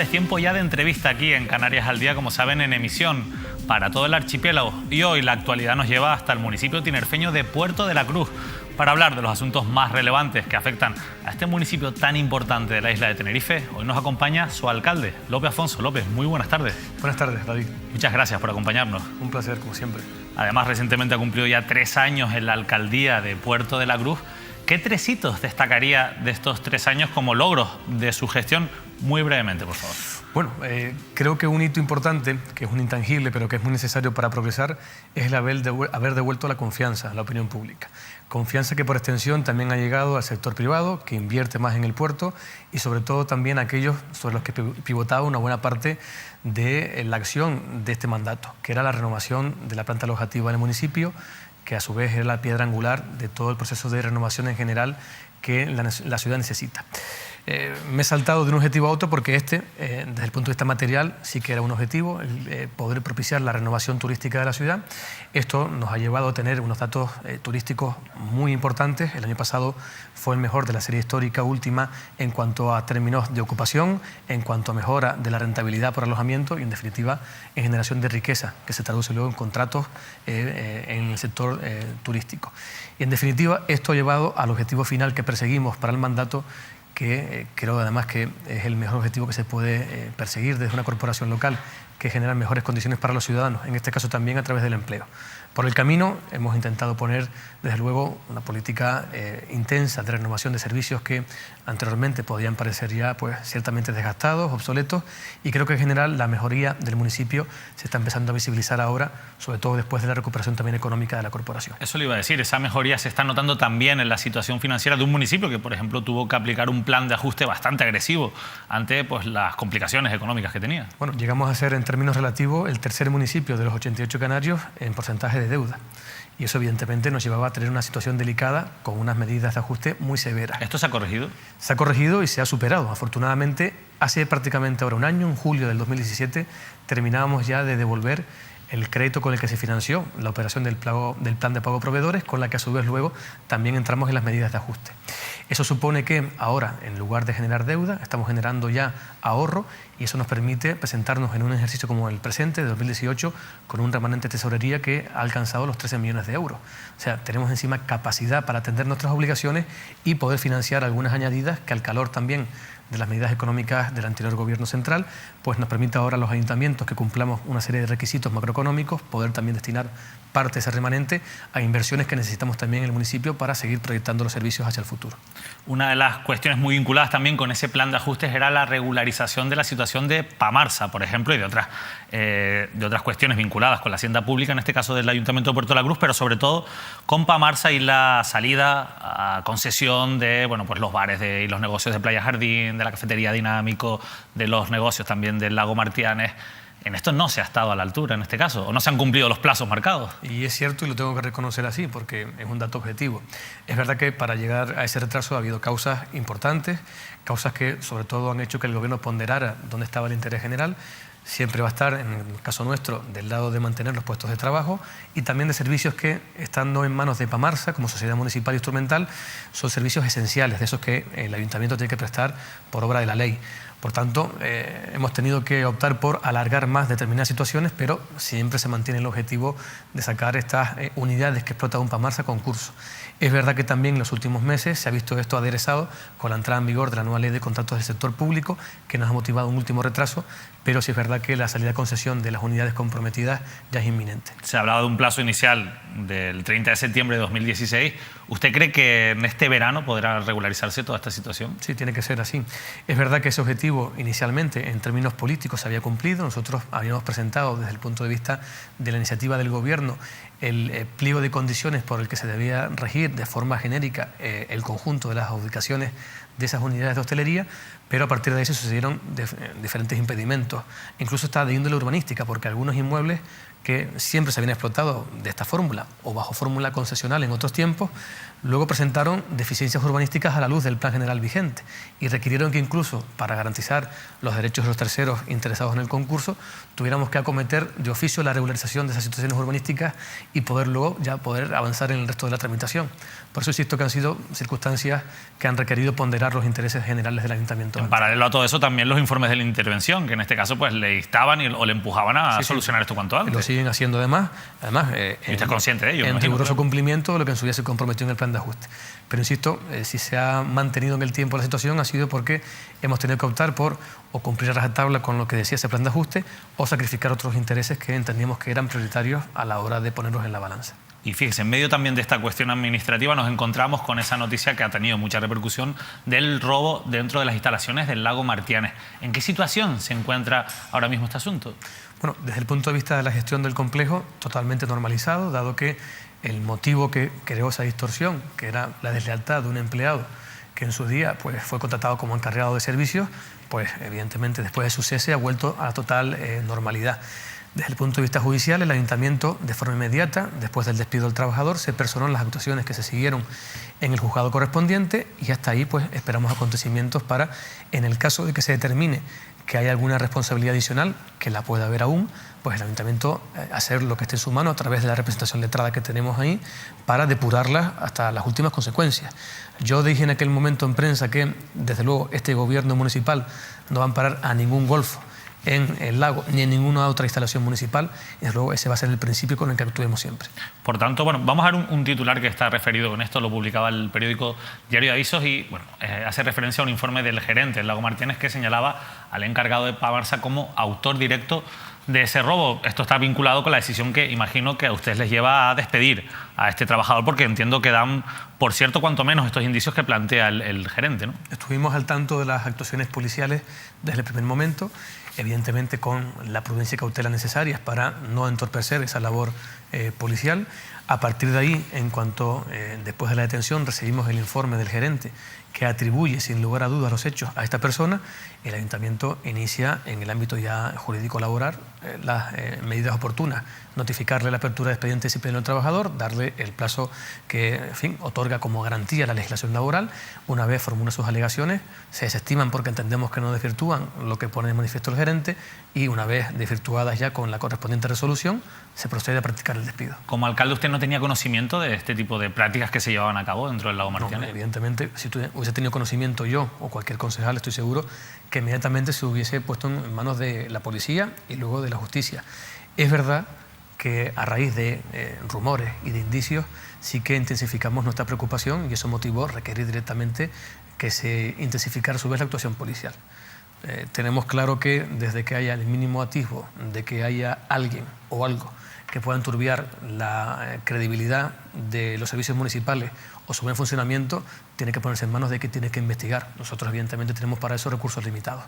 Es tiempo ya de entrevista aquí en Canarias al Día, como saben, en emisión para todo el archipiélago. Y hoy la actualidad nos lleva hasta el municipio tinerfeño de Puerto de la Cruz para hablar de los asuntos más relevantes que afectan a este municipio tan importante de la isla de Tenerife. Hoy nos acompaña su alcalde, Lope Afonso. Lope, muy buenas tardes. Buenas tardes, David. Muchas gracias por acompañarnos. Un placer, como siempre. Además, recientemente ha cumplido ya 3 años en la alcaldía de Puerto de la Cruz. ¿Qué 3 hitos destacaría de estos 3 años como logros de su gestión? Muy brevemente, por favor. Bueno, creo que un hito importante, que es un intangible, pero que es muy necesario para progresar, es el haber devuelto la confianza a la opinión pública. Confianza que por extensión también ha llegado al sector privado, que invierte más en el puerto, y sobre todo también a aquellos sobre los que pivotaba una buena parte de la acción de este mandato, que era la renovación de la planta alojativa del municipio, que a su vez era la piedra angular de todo el proceso de renovación en general que la ciudad necesita. Me he saltado de un objetivo a otro porque desde el punto de vista material, sí que era un objetivo, poder propiciar la renovación turística de la ciudad. Esto nos ha llevado a tener unos datos turísticos muy importantes. El año pasado fue el mejor de la serie histórica última en cuanto a términos de ocupación, en cuanto a mejora de la rentabilidad por alojamiento y, en definitiva, en generación de riqueza, que se traduce luego en contratos en el sector turístico. Y, en definitiva, esto ha llevado al objetivo final que perseguimos para el mandato, que creo además que es el mejor objetivo que se puede perseguir desde una corporación local, que genera mejores condiciones para los ciudadanos, en este caso también a través del empleo. Por el camino hemos intentado poner, desde luego, una política intensa de renovación de servicios que anteriormente podían parecer ya ciertamente desgastados, obsoletos, y creo que en general la mejoría del municipio se está empezando a visibilizar ahora, sobre todo después de la recuperación también económica de la corporación. Eso le iba a decir, esa mejoría se está notando también en la situación financiera de un municipio que, por ejemplo, tuvo que aplicar un plan de ajuste bastante agresivo ante las complicaciones económicas que tenía. Bueno, llegamos a ser en términos relativos el tercer municipio de los 88 canarios en porcentaje de deuda. Y eso evidentemente nos llevaba a tener una situación delicada con unas medidas de ajuste muy severas. ¿Esto se ha corregido? Se ha corregido y se ha superado. Afortunadamente, hace prácticamente ahora un año, en julio del 2017, terminábamos ya de devolver el crédito con el que se financió la operación del plan de pago a proveedores, con la que a su vez luego también entramos en las medidas de ajuste. Eso supone que ahora, en lugar de generar deuda, estamos generando ya ahorro, y eso nos permite presentarnos en un ejercicio como el presente, de 2018, con un remanente de tesorería que ha alcanzado los 13 millones de euros. O sea, tenemos encima capacidad para atender nuestras obligaciones y poder financiar algunas añadidas que, al calor también de las medidas económicas del anterior gobierno central, pues nos permite ahora a los ayuntamientos que cumplamos una serie de requisitos macroeconómicos poder también destinar parte de ese remanente a inversiones que necesitamos también en el municipio para seguir proyectando los servicios hacia el futuro. Una de las cuestiones muy vinculadas también con ese plan de ajustes era la regularización de la situación de Pamarsa, por ejemplo, y de otras cuestiones vinculadas con la hacienda pública, en este caso del Ayuntamiento de Puerto de la Cruz, pero sobre todo con Pamarsa y la salida a concesión de los bares y los negocios de Playa Jardín, de la cafetería Dinámico, de los negocios también del Lago Martianes. En esto no se ha estado a la altura, en este caso, o no se han cumplido los plazos marcados. Y es cierto, y lo tengo que reconocer así, porque es un dato objetivo. Es verdad que para llegar a ese retraso ha habido causas importantes, causas que sobre todo han hecho que el gobierno ponderara dónde estaba el interés general. Siempre va a estar, en el caso nuestro, del lado de mantener los puestos de trabajo y también de servicios que, estando en manos de Pamarsa, como sociedad municipal instrumental, son servicios esenciales, de esos que el ayuntamiento tiene que prestar por obra de la ley. Por tanto, hemos tenido que optar por alargar más determinadas situaciones, pero siempre se mantiene el objetivo de sacar estas unidades que explota un Pamarsa a concurso. Es verdad que también en los últimos meses se ha visto esto aderezado con la entrada en vigor de la nueva ley de contratos del sector público, que nos ha motivado un último retraso, pero sí es verdad que la salida de concesión de las unidades comprometidas ya es inminente. Se hablaba de un plazo inicial del 30 de septiembre de 2016. ¿Usted cree que en este verano podrá regularizarse toda esta situación? Sí, tiene que ser así. Es verdad que ese objetivo inicialmente en términos políticos se había cumplido. Nosotros habíamos presentado desde el punto de vista de la iniciativa del gobierno el pliego de condiciones por el que se debía regir de forma genérica el conjunto de las adjudicaciones de esas unidades de hostelería, pero a partir de ahí se sucedieron diferentes impedimentos. Incluso está de índole urbanística, porque algunos inmuebles que siempre se habían explotado de esta fórmula o bajo fórmula concesional en otros tiempos, luego presentaron deficiencias urbanísticas a la luz del plan general vigente y requirieron que incluso para garantizar los derechos de los terceros interesados en el concurso tuviéramos que acometer de oficio la regularización de esas situaciones urbanísticas y poder luego ya poder avanzar en el resto de la tramitación. Por eso insisto que han sido circunstancias que han requerido ponderar los intereses generales del ayuntamiento. En paralelo a todo eso, también los informes de la intervención, que en este caso pues le instaban o le empujaban a solucionar esto cuanto antes. Lo siguen haciendo además y usted es consciente de ello. En riguroso cumplimiento de lo que en su día se comprometió en el plan de ajuste. Pero insisto, si se ha mantenido en el tiempo la situación ha sido porque hemos tenido que optar por o cumplir a rajatabla con lo que decía ese plan de ajuste o sacrificar otros intereses que entendíamos que eran prioritarios a la hora de ponerlos en la balanza. Y fíjese, en medio también de esta cuestión administrativa nos encontramos con esa noticia que ha tenido mucha repercusión del robo dentro de las instalaciones del lago Martianes. ¿En qué situación se encuentra ahora mismo este asunto? Bueno, desde el punto de vista de la gestión del complejo, totalmente normalizado, dado que el motivo que creó esa distorsión, que era la deslealtad de un empleado que en su día pues, fue contratado como encargado de servicios, pues evidentemente después de su cese ha vuelto a la total normalidad. Desde el punto de vista judicial, el ayuntamiento, de forma inmediata, después del despido del trabajador, se personó en las actuaciones que se siguieron en el juzgado correspondiente y hasta ahí pues, esperamos acontecimientos para, en el caso de que se determine que hay alguna responsabilidad adicional, que la pueda haber aún, pues el ayuntamiento hacer lo que esté en su mano a través de la representación letrada que tenemos ahí para depurarlas hasta las últimas consecuencias. Yo dije en aquel momento en prensa que, desde luego, este gobierno municipal no va a amparar a ningún golfo en el lago ni en ninguna otra instalación municipal y desde luego ese va a ser el principio con el que actuemos siempre. Por tanto, bueno, vamos a ver un titular que está referido con esto, lo publicaba el periódico Diario de Avisos y bueno, hace referencia a un informe del gerente del lago Martianes que señalaba al encargado de Pamarsa como autor directo de ese robo. Esto está vinculado con la decisión que imagino que a ustedes les lleva a despedir a este trabajador porque entiendo que dan, por cierto, cuanto menos estos indicios que plantea el gerente, ¿no? Estuvimos al tanto de las actuaciones policiales desde el primer momento, evidentemente con la prudencia y cautela necesarias para no entorpecer esa labor policial. A partir de ahí, en cuanto después de la detención recibimos el informe del gerente que atribuye sin lugar a dudas los hechos a esta persona, el ayuntamiento inicia en el ámbito ya jurídico laboral las medidas oportunas, notificarle la apertura de expediente disciplinario al trabajador, darle el plazo que en fin, otorga como garantía la legislación laboral. Una vez formula sus alegaciones, se desestiman porque entendemos que no desvirtúan lo que pone en manifiesto el gerente y una vez desvirtuadas ya con la correspondiente resolución, se procede a practicar el despido. Como alcalde, ¿usted no tenía conocimiento de este tipo de prácticas que se llevaban a cabo dentro del lago Martianes? No, evidentemente, si hubiese tenido conocimiento yo o cualquier concejal, estoy seguro que inmediatamente se hubiese puesto en manos de la policía y luego de la justicia. Es verdad que a raíz de rumores y de indicios sí que intensificamos nuestra preocupación y eso motivó requerir directamente que se intensificara a su vez la actuación policial. Tenemos claro que desde que haya el mínimo atisbo de que haya alguien o algo que pueda enturbiar la credibilidad de los servicios municipales o su buen funcionamiento, tiene que ponerse en manos de que tiene que investigar. Nosotros evidentemente tenemos para eso recursos limitados.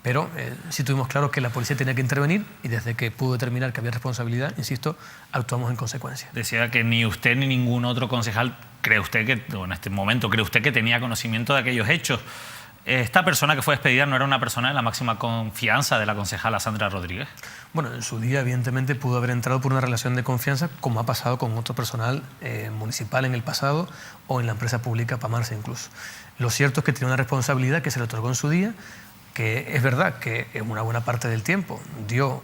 Pero sí tuvimos claro que la policía tenía que intervenir y desde que pudo determinar que había responsabilidad, insisto, actuamos en consecuencia. Decía que ni usted ni ningún otro concejal cree usted que, o en este momento, cree usted que tenía conocimiento de aquellos hechos. ¿Esta persona que fue despedida no era una persona de la máxima confianza de la concejala Sandra Rodríguez? Bueno, en su día evidentemente pudo haber entrado por una relación de confianza como ha pasado con otro personal municipal en el pasado o en la empresa pública Pamarsa incluso. Lo cierto es que tiene una responsabilidad que se le otorgó en su día, que es verdad que en una buena parte del tiempo dio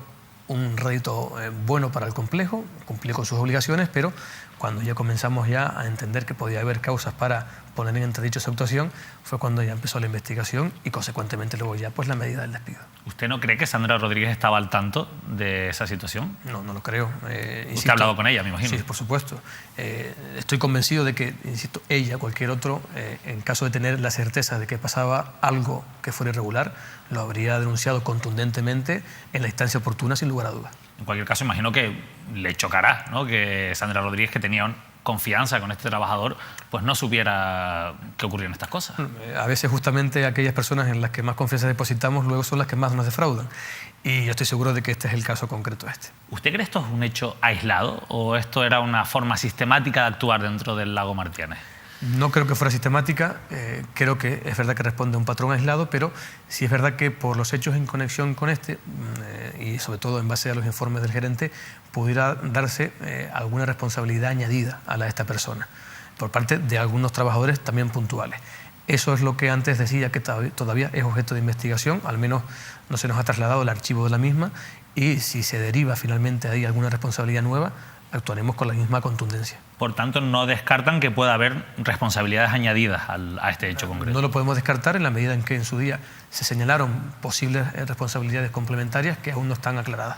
un rédito bueno para el complejo, cumplió con sus obligaciones, pero cuando ya comenzamos ya a entender que podía haber causas para poner en entredicho esa actuación, fue cuando ya empezó la investigación y consecuentemente luego ya pues la medida del despido. ¿Usted no cree que Sandra Rodríguez estaba al tanto de esa situación? No, no lo creo. ¿Usted ha hablado con ella, me imagino? Sí, por supuesto. Estoy convencido de que, insisto, ella, cualquier otro, en caso de tener la certeza de que pasaba algo que fuera irregular, lo habría denunciado contundentemente en la instancia oportuna, sin lugar a dudas. En cualquier caso, imagino que le chocará, ¿no?, que Sandra Rodríguez, que tenía confianza con este trabajador, pues no supiera que ocurrían estas cosas. A veces justamente aquellas personas en las que más confianza depositamos luego son las que más nos defraudan. Y yo estoy seguro de que este es el caso concreto este. ¿Usted cree esto es un hecho aislado o esto era una forma sistemática de actuar dentro del lago Martianes? No creo que fuera sistemática, creo que es verdad que responde a un patrón aislado, pero sí es verdad que por los hechos en conexión con este, y sobre todo en base a los informes del gerente, pudiera darse alguna responsabilidad añadida a la de esta persona, por parte de algunos trabajadores también puntuales. Eso es lo que antes decía que todavía es objeto de investigación, al menos no se nos ha trasladado el archivo de la misma, y si se deriva finalmente ahí alguna responsabilidad nueva, actuaremos con la misma contundencia. Por tanto, no descartan que pueda haber responsabilidades añadidas a este hecho concreto. No lo podemos descartar en la medida en que en su día se señalaron posibles responsabilidades complementarias que aún no están aclaradas.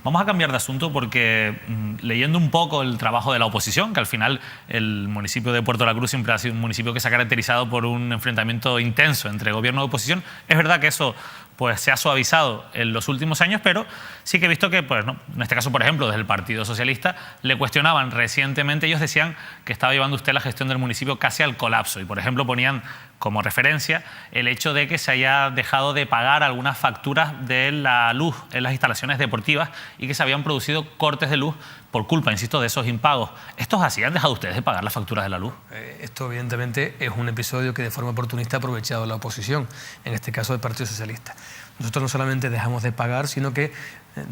Vamos a cambiar de asunto porque leyendo un poco el trabajo de la oposición, que al final el municipio de Puerto La Cruz siempre ha sido un municipio que se ha caracterizado por un enfrentamiento intenso entre gobierno y oposición, es verdad que eso pues se ha suavizado en los últimos años, pero sí que he visto que, pues, ¿no?, en este caso, por ejemplo, desde el Partido Socialista, le cuestionaban recientemente, ellos decían que estaba llevando usted la gestión del municipio casi al colapso y, por ejemplo, ponían como referencia el hecho de que se haya dejado de pagar algunas facturas de la luz en las instalaciones deportivas y que se habían producido cortes de luz por culpa, insisto, de esos impagos. ¿Esto es así? ¿Han dejado ustedes de pagar las facturas de la luz? Esto, evidentemente, es un episodio que de forma oportunista ha aprovechado la oposición, en este caso el Partido Socialista. Nosotros no solamente dejamos de pagar, sino que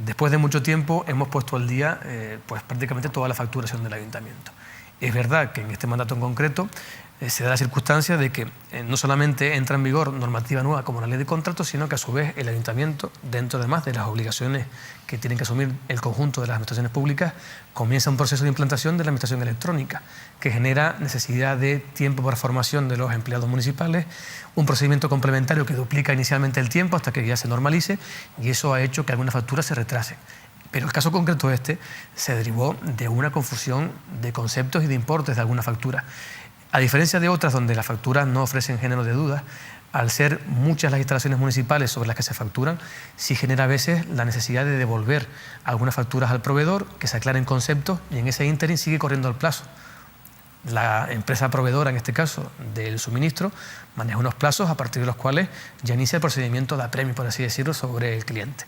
después de mucho tiempo hemos puesto al día pues prácticamente toda la facturación del ayuntamiento. Es verdad que en este mandato en concreto se da la circunstancia de que no solamente entra en vigor normativa nueva como la ley de contratos, sino que a su vez el ayuntamiento, dentro además de las obligaciones que tienen que asumir el conjunto de las administraciones públicas, comienza un proceso de implantación de la administración electrónica que genera necesidad de tiempo para formación de los empleados municipales, un procedimiento complementario que duplica inicialmente el tiempo hasta que ya se normalice, y eso ha hecho que algunas facturas se retrasen. Pero el caso concreto este se derivó de una confusión de conceptos y de importes de alguna factura. A diferencia de otras donde las facturas no ofrecen género de dudas, al ser muchas las instalaciones municipales sobre las que se facturan, sí genera a veces la necesidad de devolver algunas facturas al proveedor, que se aclaren conceptos y en ese ínterin sigue corriendo el plazo. La empresa proveedora, en este caso, del suministro, maneja unos plazos a partir de los cuales ya inicia el procedimiento de apremio, por así decirlo, sobre el cliente.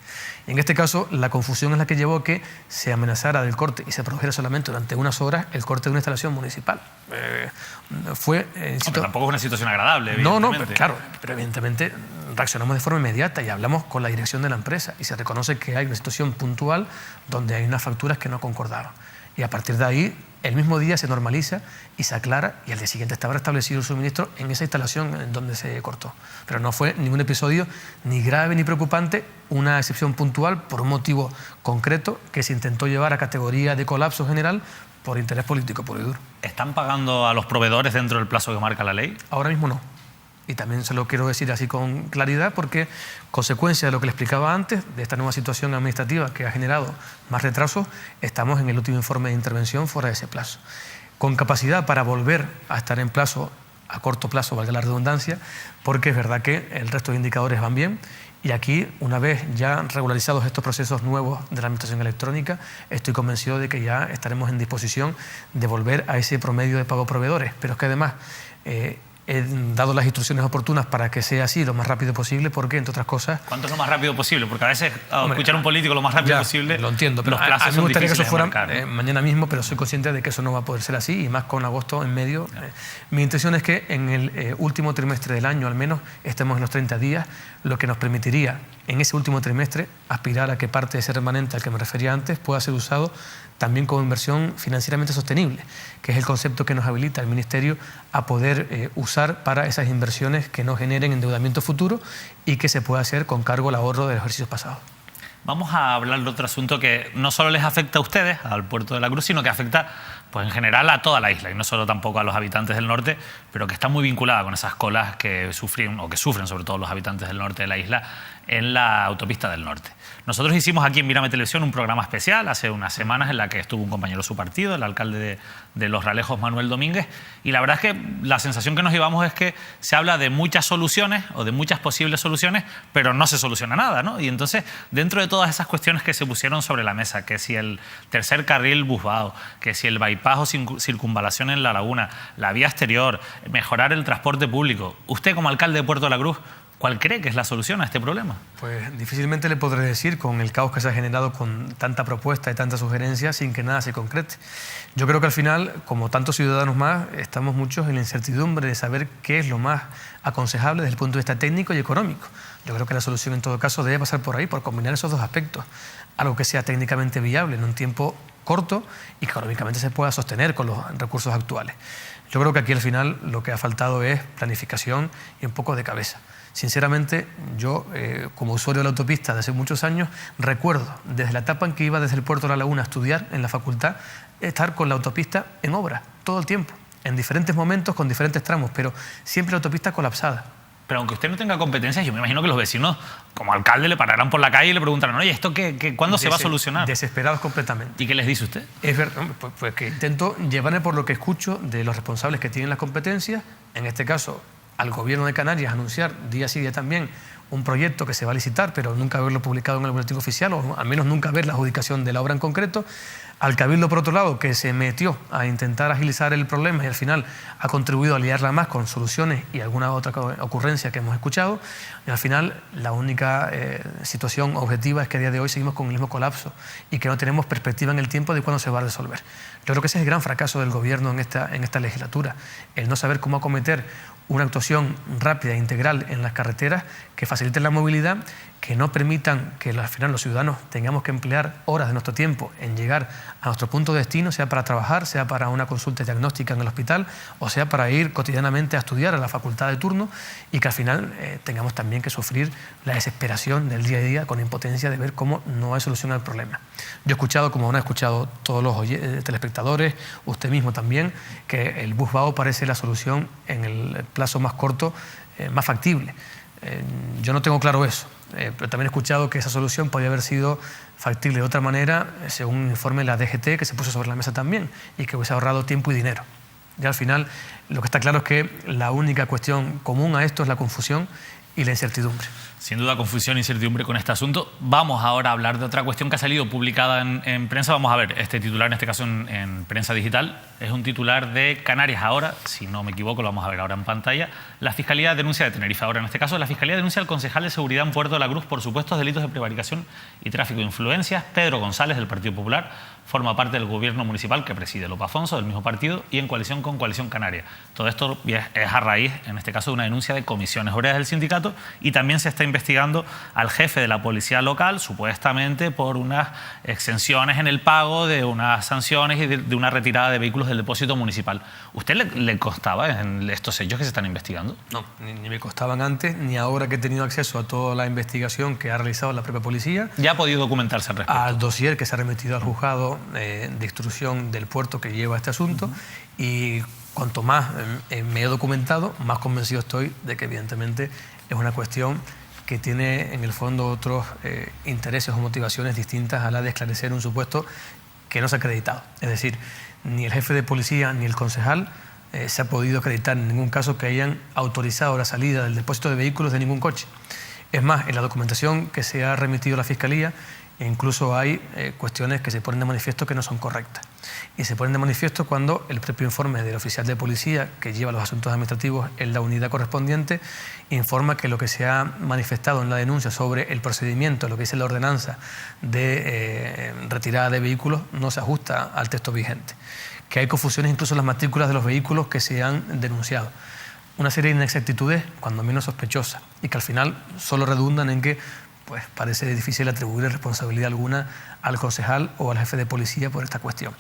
Y en este caso, la confusión es la que llevó a que se amenazara del corte y se produjera solamente durante unas horas el corte de una instalación municipal. Pero tampoco es una situación agradable, evidentemente. No, claro, pero evidentemente reaccionamos de forma inmediata y hablamos con la dirección de la empresa y se reconoce que hay una situación puntual donde hay unas facturas que no concordaban. Y a partir de ahí, el mismo día se normaliza y se aclara y al día siguiente estaba restablecido el suministro en esa instalación en donde se cortó. Pero no fue ningún episodio ni grave ni preocupante, una excepción puntual por un motivo concreto que se intentó llevar a categoría de colapso general por interés político puro y duro. ¿Están pagando a los proveedores dentro del plazo que marca la ley? Ahora mismo no. Y también se lo quiero decir así con claridad porque, consecuencia de lo que le explicaba antes, de esta nueva situación administrativa que ha generado más retrasos, estamos en el último informe de intervención fuera de ese plazo. Con capacidad para volver a estar en plazo, a corto plazo, valga la redundancia, porque es verdad que el resto de indicadores van bien. Y aquí, una vez ya regularizados estos procesos nuevos de la administración electrónica, estoy convencido de que ya estaremos en disposición de volver a ese promedio de pago proveedores. Pero es que además he dado las instrucciones oportunas para que sea así lo más rápido posible, porque, entre otras cosas... ¿Cuánto es lo más rápido posible? Porque a veces, escuchar a un político lo más rápido posible... Lo entiendo, pero los plazos a mí me gustaría que eso fuera mañana mismo, pero soy consciente de que eso no va a poder ser así, y más con agosto en medio. Mi intención es que en el último trimestre del año, al menos, estemos en los 30 días, lo que nos permitiría, en ese último trimestre, aspirar a que parte de ese remanente al que me refería antes pueda ser usado también como inversión financieramente sostenible, que es el concepto que nos habilita el Ministerio a poder usar para esas inversiones que no generen endeudamiento futuro y que se pueda hacer con cargo al ahorro de los ejercicios pasados. Vamos a hablar de otro asunto que no solo les afecta a ustedes, al Puerto de la Cruz, sino que afecta pues, en general a toda la isla, y no solo tampoco a los habitantes del norte, pero que está muy vinculada con esas colas que sufren, o que sufren sobre todo los habitantes del norte de la isla, en la autopista del norte. Nosotros hicimos aquí en Mírame Televisión un programa especial hace unas semanas en la que estuvo un compañero de su partido, el alcalde de Los Realejos, Manuel Domínguez, y la verdad es que la sensación que nos llevamos es que se habla de muchas soluciones o de muchas posibles soluciones, pero no se soluciona nada, ¿no? Y entonces, dentro de todas esas cuestiones que se pusieron sobre la mesa, que si el tercer carril Busbao, que si el bypass o circunvalación en la laguna, la vía exterior, mejorar el transporte público, usted como alcalde de Puerto de la Cruz, ¿cuál cree que es la solución a este problema? Pues difícilmente le podré decir con el caos que se ha generado con tanta propuesta y tanta sugerencia sin que nada se concrete. Yo creo que al final, como tantos ciudadanos más, estamos muchos en la incertidumbre de saber qué es lo más aconsejable desde el punto de vista técnico y económico. Yo creo que la solución en todo caso debe pasar por ahí, por combinar esos dos aspectos. Algo que sea técnicamente viable en un tiempo corto y que económicamente se pueda sostener con los recursos actuales. Yo creo que aquí al final lo que ha faltado es planificación y un poco de cabeza. Sinceramente, yo como usuario de la autopista de hace muchos años, recuerdo desde la etapa en que iba desde el puerto de La Laguna a estudiar en la facultad, estar con la autopista en obra todo el tiempo, en diferentes momentos, con diferentes tramos, pero siempre la autopista colapsada. Pero aunque usted no tenga competencias, yo me imagino que los vecinos, como alcalde, le pararán por la calle y le preguntarán, oye, ¿esto cuándo se va a solucionar? Desesperados completamente. ¿Y qué les dice usted? Es verdad, pues que intento llevarme por lo que escucho de los responsables que tienen las competencias, en este caso al Gobierno de Canarias, anunciar día sí día también un proyecto que se va a licitar, pero nunca verlo publicado en el boletín oficial, o al menos nunca ver la adjudicación de la obra en concreto. Al Cabildo, por otro lado, que se metió a intentar agilizar el problema y al final ha contribuido a liarla más con soluciones y alguna otra ocurrencia que hemos escuchado. Y al final la única situación objetiva es que a día de hoy seguimos con el mismo colapso y que no tenemos perspectiva en el tiempo de cuándo se va a resolver. Yo creo que ese es el gran fracaso del Gobierno en esta legislatura, el no saber cómo acometer una actuación rápida e integral en las carreteras que faciliten la movilidad, que no permitan que al final los ciudadanos tengamos que emplear horas de nuestro tiempo en llegar a nuestro punto de destino, sea para trabajar, sea para una consulta diagnóstica en el hospital, o sea para ir cotidianamente a estudiar a la facultad de turno, y que al final tengamos también que sufrir la desesperación del día a día con impotencia de ver cómo no hay solución al problema. Yo he escuchado, como han escuchado todos los telespectadores, usted mismo también, que el bus Vao parece la solución en el plazo más corto, más factible. Yo no tengo claro eso, pero también he escuchado que esa solución podría haber sido factible de otra manera, según un informe de la DGT que se puso sobre la mesa también, y que hubiese ahorrado tiempo y dinero. Ya al final, lo que está claro es que la única cuestión común a esto es la confusión y la incertidumbre. Sin duda, confusión e incertidumbre con este asunto. Vamos ahora a hablar de otra cuestión que ha salido publicada en prensa. Vamos a ver, este titular, en este caso en prensa digital, es un titular de Canarias Ahora, si no me equivoco, lo vamos a ver ahora en pantalla. La Fiscalía denuncia de Tenerife Ahora, en este caso, la Fiscalía denuncia al concejal de Seguridad en Puerto de la Cruz por supuestos delitos de prevaricación y tráfico de influencias. Pedro González, del Partido Popular, forma parte del gobierno municipal que preside Lope Afonso, del mismo partido, y en coalición con Coalición Canaria. Todo esto es a raíz, en este caso, de una denuncia de comisiones obreras del sindicato, y también se está investigando al jefe de la policía local, supuestamente por unas exenciones en el pago de unas sanciones y de una retirada de vehículos del depósito municipal. ¿Usted le constaba en estos hechos que se están investigando? No, ni me constaban antes, ni ahora que he tenido acceso a toda la investigación que ha realizado la propia policía. ¿Ya ha podido documentarse al respecto? Al dossier que se ha remitido al juzgado de instrucción del puerto que lleva este asunto, y cuanto más me he documentado, más convencido estoy de que evidentemente es una cuestión que tiene en el fondo otros intereses o motivaciones distintas a la de esclarecer un supuesto que no se ha acreditado. Es decir, ni el jefe de policía ni el concejal se ha podido acreditar en ningún caso que hayan autorizado la salida del depósito de vehículos de ningún coche. Es más, en la documentación que se ha remitido a la Fiscalía, incluso hay cuestiones que se ponen de manifiesto que no son correctas. Y se ponen de manifiesto cuando el propio informe del oficial de policía que lleva los asuntos administrativos en la unidad correspondiente informa que lo que se ha manifestado en la denuncia sobre el procedimiento, lo que dice la ordenanza de retirada de vehículos, no se ajusta al texto vigente. Que hay confusiones incluso en las matrículas de los vehículos que se han denunciado. Una serie de inexactitudes, cuando menos sospechosas, y que al final solo redundan en que pues parece difícil atribuir responsabilidad alguna al concejal o al jefe de policía por esta cuestión.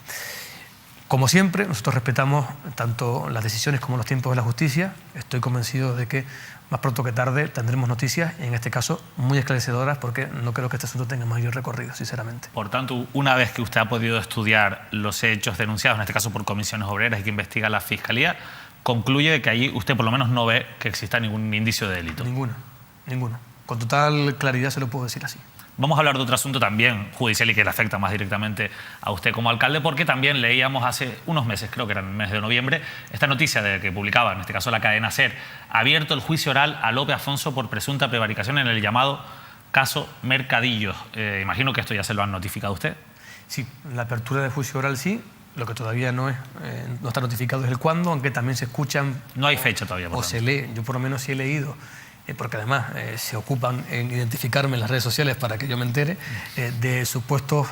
Como siempre, nosotros respetamos tanto las decisiones como los tiempos de la justicia. Estoy convencido de que más pronto que tarde tendremos noticias, y en este caso muy esclarecedoras, porque no creo que este asunto tenga mayor recorrido, sinceramente. Por tanto, una vez que usted ha podido estudiar los hechos denunciados, en este caso por comisiones obreras y que investiga la Fiscalía, concluye que allí usted por lo menos no ve que exista ningún indicio de delito. Ninguno. Con total claridad se lo puedo decir así. Vamos a hablar de otro asunto también judicial y que le afecta más directamente a usted como alcalde, porque también leíamos hace unos meses, creo que era en el mes de noviembre, esta noticia de que publicaba, en este caso la cadena SER, abierto el juicio oral a Lope Afonso por presunta prevaricación en el llamado caso Mercadillos. Imagino que esto ya se lo han notificado a usted. Sí, la apertura del juicio oral sí. Lo que todavía no está notificado es el cuándo, aunque también se escuchan... No hay fecha todavía. O se lee, yo por lo menos sí he leído porque además se ocupan en identificarme en las redes sociales para que yo me entere, de supuestos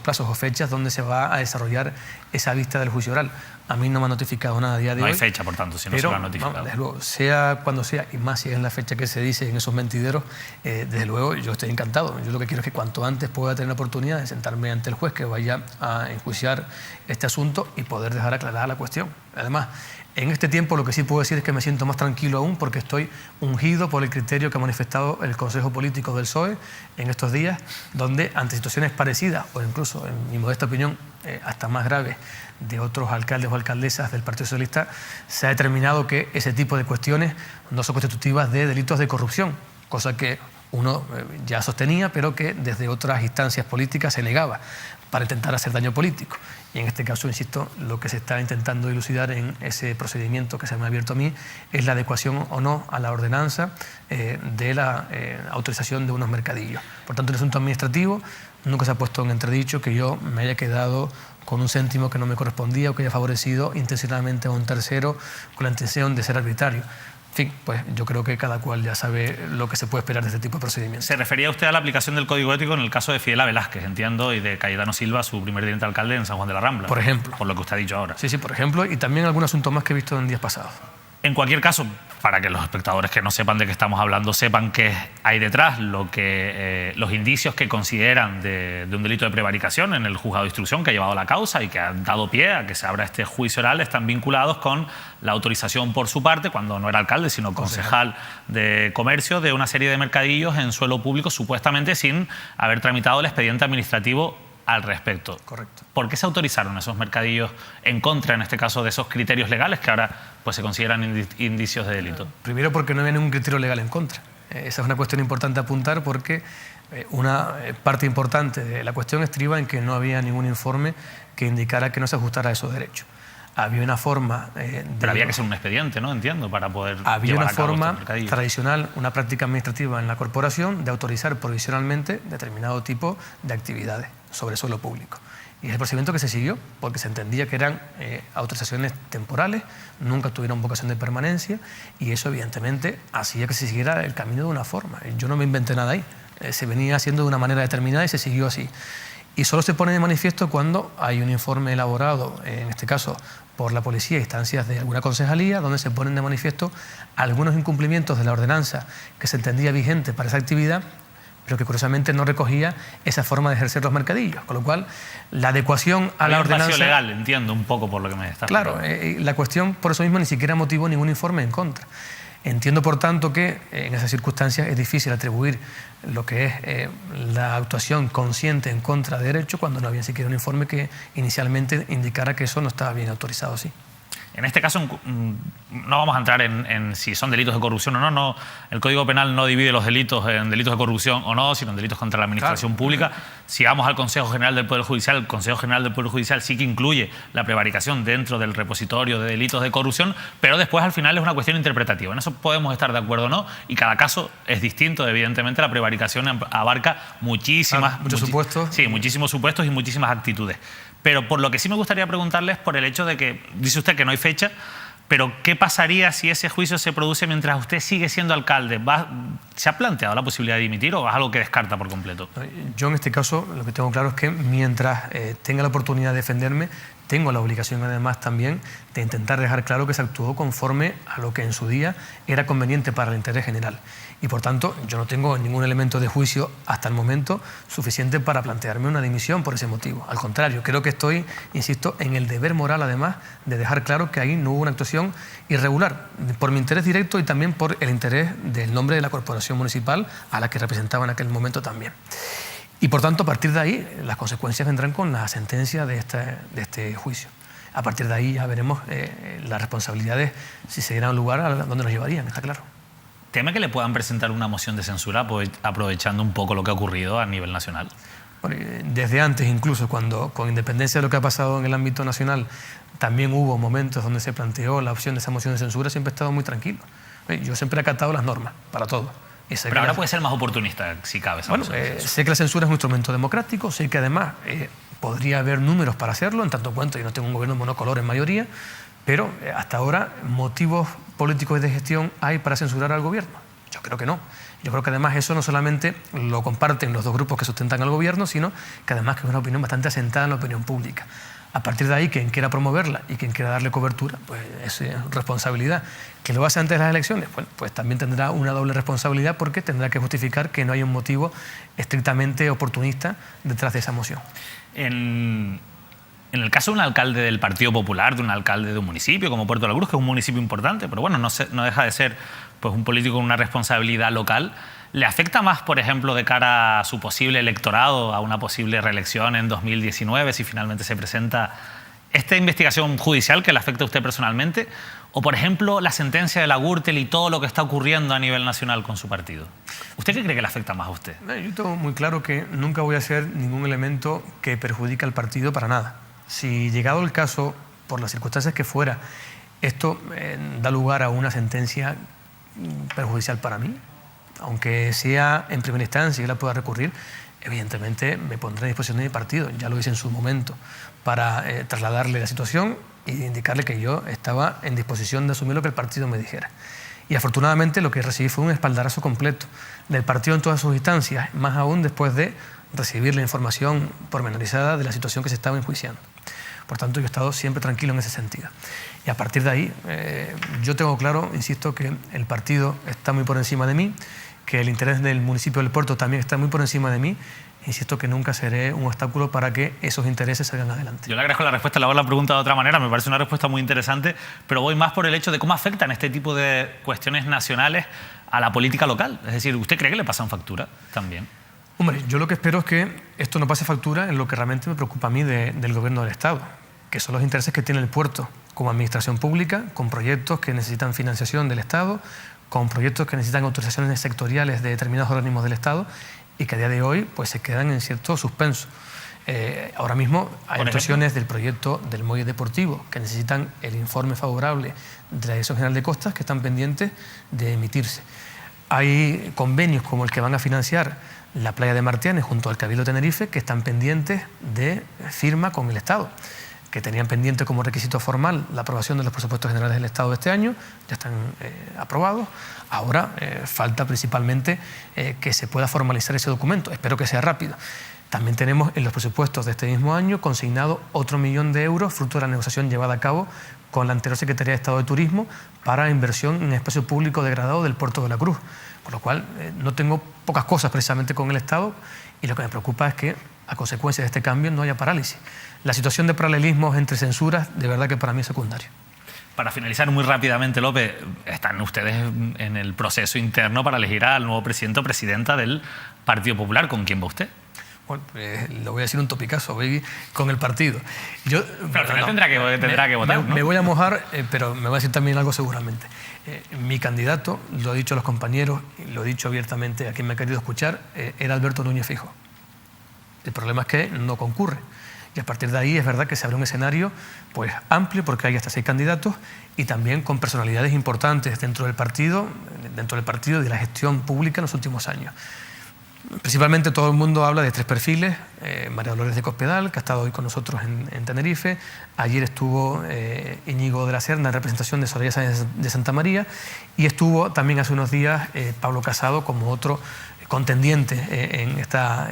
plazos o fechas donde se va a desarrollar esa vista del juicio oral. A mí no me ha notificado nada a día de hoy. No hay fecha, por tanto, si no se lo han notificado. Vamos, desde luego, sea cuando sea, y más si es en la fecha que se dice en esos mentideros, desde luego yo estoy encantado. Yo lo que quiero es que cuanto antes pueda tener la oportunidad de sentarme ante el juez que vaya a enjuiciar este asunto y poder dejar aclarada la cuestión. Además, en este tiempo lo que sí puedo decir es que me siento más tranquilo aún porque estoy ungido por el criterio que ha manifestado el Consejo Político del PSOE en estos días, donde ante situaciones parecidas, o incluso, en mi modesta opinión, hasta más graves, de otros alcaldes o alcaldesas del Partido Socialista, se ha determinado que ese tipo de cuestiones no son constitutivas de delitos de corrupción, cosa que uno ya sostenía, pero que desde otras instancias políticas se negaba para intentar hacer daño político. Y en este caso, insisto, lo que se está intentando dilucidar en ese procedimiento que se me ha abierto a mí es la adecuación o no a la ordenanza de la autorización de unos mercadillos. Por tanto, en el asunto administrativo nunca se ha puesto en entredicho que yo me haya quedado con un céntimo que no me correspondía o que haya favorecido intencionalmente a un tercero con la intención de ser arbitrario. En fin, pues yo creo que cada cual ya sabe lo que se puede esperar de este tipo de procedimientos. ¿Se refería usted a la aplicación del Código Ético en el caso de Fidela Velázquez, entiendo, y de Cayetano Silva, su primer teniente alcalde en San Juan de la Rambla? Por ejemplo. Por lo que usted ha dicho ahora. Sí, por ejemplo, y también algún asunto más que he visto en días pasados. En cualquier caso, para que los espectadores que no sepan de qué estamos hablando sepan qué hay detrás, los indicios que consideran de un delito de prevaricación en el juzgado de instrucción que ha llevado la causa y que ha dado pie a que se abra este juicio oral están vinculados con la autorización por su parte, cuando no era alcalde, sino concejal de comercio, de una serie de mercadillos en suelo público, supuestamente sin haber tramitado el expediente administrativo al respecto. Correcto. ¿Por qué se autorizaron esos mercadillos en contra, en este caso, de esos criterios legales que ahora pues, se consideran indicios de delito? Primero porque no había ningún criterio legal en contra. Esa es una cuestión importante a apuntar porque una parte importante de la cuestión estriba en que no había ningún informe que indicara que no se ajustara a esos derechos. Había una forma... Pero había que ser un expediente, ¿no? Entiendo, para poder había llevar una a cabo forma estos mercadillos. tradicional, una práctica administrativa en la corporación de autorizar provisionalmente determinado tipo de actividades sobre suelo público. Y es el procedimiento que se siguió porque se entendía que eran autorizaciones temporales, nunca tuvieron vocación de permanencia y eso evidentemente hacía que se siguiera el camino de una forma. Yo no me inventé nada ahí, se venía haciendo de una manera determinada y se siguió así. Y solo se pone de manifiesto cuando hay un informe elaborado, en este caso por la policía a instancias de alguna concejalía, donde se ponen de manifiesto algunos incumplimientos de la ordenanza que se entendía vigente para esa actividad, pero que curiosamente no recogía esa forma de ejercer los mercadillos. Con lo cual, la adecuación a la ordenanza... Vacío legal, entiendo un poco por lo que me estás Claro, la cuestión por eso mismo ni siquiera motivó ningún informe en contra. Entiendo, por tanto, que en esas circunstancias es difícil atribuir lo que es la actuación consciente en contra de derecho cuando no había siquiera un informe que inicialmente indicara que eso no estaba bien autorizado así. En este caso no vamos a entrar en si son delitos de corrupción o no. El Código Penal no divide los delitos en delitos de corrupción o no, sino en delitos contra la administración pública. Si vamos al Consejo General del Poder Judicial, el Consejo General del Poder Judicial sí que incluye la prevaricación dentro del repositorio de delitos de corrupción, pero después al final es una cuestión interpretativa. En eso podemos estar de acuerdo o no, y cada caso es distinto. Evidentemente la prevaricación abarca muchísimas... muchos supuestos. Sí, muchísimos supuestos y muchísimas actitudes. Pero por lo que sí me gustaría preguntarles por el hecho de que, dice usted que no hay fecha, pero ¿qué pasaría si ese juicio se produce mientras usted sigue siendo alcalde? ¿Se ha planteado la posibilidad de dimitir o es algo que descarta por completo? Yo en este caso lo que tengo claro es que mientras tenga la oportunidad de defenderme, tengo la obligación además también de intentar dejar claro que se actuó conforme a lo que en su día era conveniente para el interés general. Y por tanto yo no tengo ningún elemento de juicio hasta el momento suficiente para plantearme una dimisión por ese motivo. Al contrario, creo que estoy, insisto, en el deber moral además de dejar claro que ahí no hubo una actuación irregular, por mi interés directo y también por el interés del nombre de la corporación municipal a la que representaba en aquel momento también. Y por tanto, a partir de ahí, las consecuencias vendrán con la sentencia de este juicio. A partir de ahí ya veremos las responsabilidades, si se dieran lugar, a dónde nos llevarían, está claro. ¿Teme que le puedan presentar una moción de censura aprovechando un poco lo que ha ocurrido a nivel nacional? Bueno, desde antes, incluso, cuando, con independencia de lo que ha pasado en el ámbito nacional, también hubo momentos donde se planteó la opción de esa moción de censura, siempre he estado muy tranquilo. Yo siempre he acatado las normas, para todo. Pero ahora puede ser más oportunista, si cabe. Bueno, sé que la censura es un instrumento democrático, sé que además podría haber números para hacerlo, en tanto cuanto yo no tengo un gobierno monocolor en mayoría, Pero hasta ahora, ¿motivos políticos y de gestión hay para censurar al gobierno? Yo creo que no. Yo creo que además eso no solamente lo comparten los dos grupos que sustentan al gobierno, sino que además que es una opinión bastante asentada en la opinión pública. A partir de ahí, quien quiera promoverla y quien quiera darle cobertura, pues es responsabilidad. ¿Que lo hace antes de las elecciones? Bueno, pues también tendrá una doble responsabilidad porque tendrá que justificar que no hay un motivo estrictamente oportunista detrás de esa moción. En el caso de un alcalde del Partido Popular, de un alcalde de un municipio como Puerto de la Cruz, que es un municipio importante, pero bueno, no deja de ser pues, un político con una responsabilidad local, ¿le afecta más, por ejemplo, de cara a su posible electorado, a una posible reelección en 2019, si finalmente se presenta esta investigación judicial que le afecta a usted personalmente? O, por ejemplo, la sentencia de la Gürtel y todo lo que está ocurriendo a nivel nacional con su partido. ¿Usted qué cree que le afecta más a usted? Yo tengo muy claro que nunca voy a ser ningún elemento que perjudique al partido para nada. Si llegado el caso, por las circunstancias que fuera, esto da lugar a una sentencia perjudicial para mí, aunque sea en primera instancia y yo la pueda recurrir, evidentemente me pondré a disposición de mi partido, ya lo hice en su momento, para trasladarle la situación e indicarle que yo estaba en disposición de asumir lo que el partido me dijera. Y afortunadamente lo que recibí fue un espaldarazo completo del partido en todas sus instancias, más aún después de recibir la información pormenorizada de la situación que se estaba enjuiciando. Por tanto, yo he estado siempre tranquilo en ese sentido. Y a partir de ahí, yo tengo claro, insisto, que el partido está muy por encima de mí, que el interés del municipio del Puerto también está muy por encima de mí. Insisto que nunca seré un obstáculo para que esos intereses salgan adelante. Yo le agradezco la respuesta, le hago la pregunta de otra manera, me parece una respuesta muy interesante, pero voy más por el hecho de cómo afectan este tipo de cuestiones nacionales a la política local. Es decir, ¿usted cree que le pasan factura también? Hombre, yo lo que espero es que esto no pase factura en lo que realmente me preocupa a mí del gobierno del Estado, que son los intereses que tiene el puerto como administración pública, con proyectos que necesitan financiación del Estado, con proyectos que necesitan autorizaciones sectoriales de determinados organismos del Estado y que a día de hoy pues, se quedan en cierto suspenso. Ahora mismo hay actuaciones del proyecto del muelle deportivo que necesitan el informe favorable de la Dirección General de Costas que están pendientes de emitirse. Hay convenios como el que van a financiar la playa de Martianes junto al Cabildo de Tenerife que están pendientes de firma con el Estado, que tenían pendiente como requisito formal la aprobación de los presupuestos generales del Estado de este año, ya están aprobados. Ahora falta principalmente que se pueda formalizar ese documento. Espero que sea rápido. También tenemos en los presupuestos de este mismo año consignado otro 1 millón de euros, fruto de la negociación llevada a cabo con la anterior Secretaría de Estado de Turismo para inversión en espacio público degradado del Puerto de la Cruz. Por lo cual no tengo pocas cosas precisamente con el Estado y lo que me preocupa es que a consecuencia de este cambio no haya parálisis. La situación de paralelismos entre censuras de verdad que para mí es secundaria. Para finalizar muy rápidamente, López, están ustedes en el proceso interno para elegir al nuevo presidente o presidenta del Partido Popular. ¿Con quién va usted? Bueno, le voy a decir un topicazo, baby, con el partido. Pero al final tendrá que votar, ¿no? Me voy a mojar, pero me va a decir también algo seguramente. Mi candidato, lo he dicho a los compañeros, lo he dicho abiertamente a quien me ha querido escuchar, era Alberto Núñez Feijóo. El problema es que no concurre. Y a partir de ahí es verdad que se abre un escenario pues, amplio, porque hay hasta 6 candidatos, y también con personalidades importantes dentro del partido y de la gestión pública en los últimos años. Principalmente todo el mundo habla de 3 perfiles. María Dolores de Cospedal, que ha estado hoy con nosotros en Tenerife. Ayer estuvo Íñigo de la Serna en representación de Soraya Sáenz de Santa María. Y estuvo también hace unos días Pablo Casado como otro contendiente en esta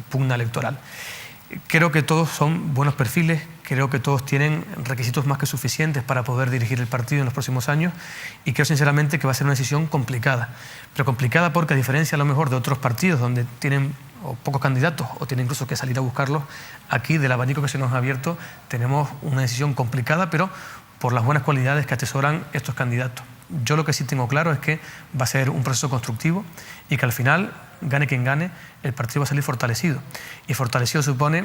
pugna electoral. Creo que todos son buenos perfiles, creo que todos tienen requisitos más que suficientes para poder dirigir el partido en los próximos años y creo sinceramente que va a ser una decisión complicada. Pero complicada porque a diferencia a lo mejor de otros partidos donde tienen pocos candidatos o tienen incluso que salir a buscarlos, aquí del abanico que se nos ha abierto tenemos una decisión complicada, pero por las buenas cualidades que atesoran estos candidatos. Yo lo que sí tengo claro es que va a ser un proceso constructivo y que al final, gane quien gane, el partido va a salir fortalecido. Y fortalecido supone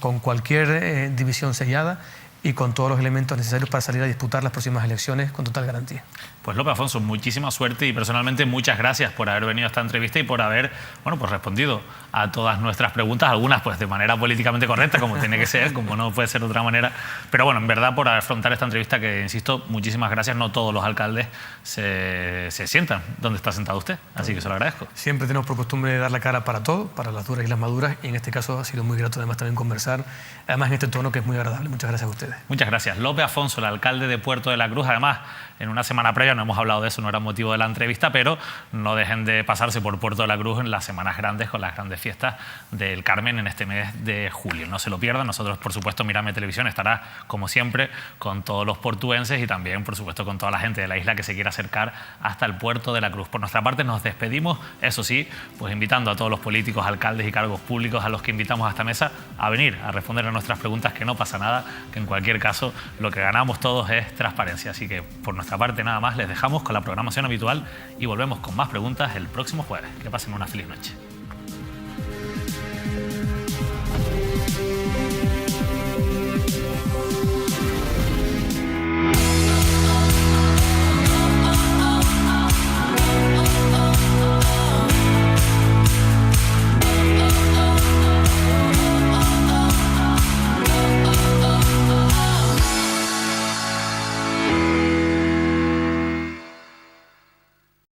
con cualquier división sellada y con todos los elementos necesarios para salir a disputar las próximas elecciones con total garantía. Pues López Afonso, muchísima suerte y personalmente muchas gracias por haber venido a esta entrevista y por haber pues respondido a todas nuestras preguntas, algunas pues de manera políticamente correcta, como tiene que ser, como no puede ser de otra manera, pero bueno, en verdad por afrontar esta entrevista que, insisto, muchísimas gracias. No todos los alcaldes se sientan donde está sentado usted, así que se lo agradezco. Siempre tenemos por costumbre dar la cara para todo, para las duras y las maduras, y en este caso ha sido muy grato además también conversar, además en este tono que es muy agradable. Muchas gracias a ustedes. ustedes. Muchas gracias. Lope Afonso, el alcalde de Puerto de la Cruz. Además, en una semana previa no hemos hablado de eso, no era motivo de la entrevista, pero no dejen de pasarse por Puerto de la Cruz en las semanas grandes con las grandes fiestas del Carmen en este mes de julio. No se lo pierdan. Nosotros, por supuesto, Mírame Televisión estará, como siempre, con todos los portuenses y también, por supuesto, con toda la gente de la isla que se quiera acercar hasta el Puerto de la Cruz. Por nuestra parte, nos despedimos, eso sí, pues invitando a todos los políticos, alcaldes y cargos públicos a los que invitamos a esta mesa a venir a responder a nuestras preguntas, que no pasa nada, que en cualquier caso lo que ganamos todos es transparencia. Así que por nuestra parte nada más, les dejamos con la programación habitual y volvemos con más preguntas el próximo jueves. Que pasen una feliz noche.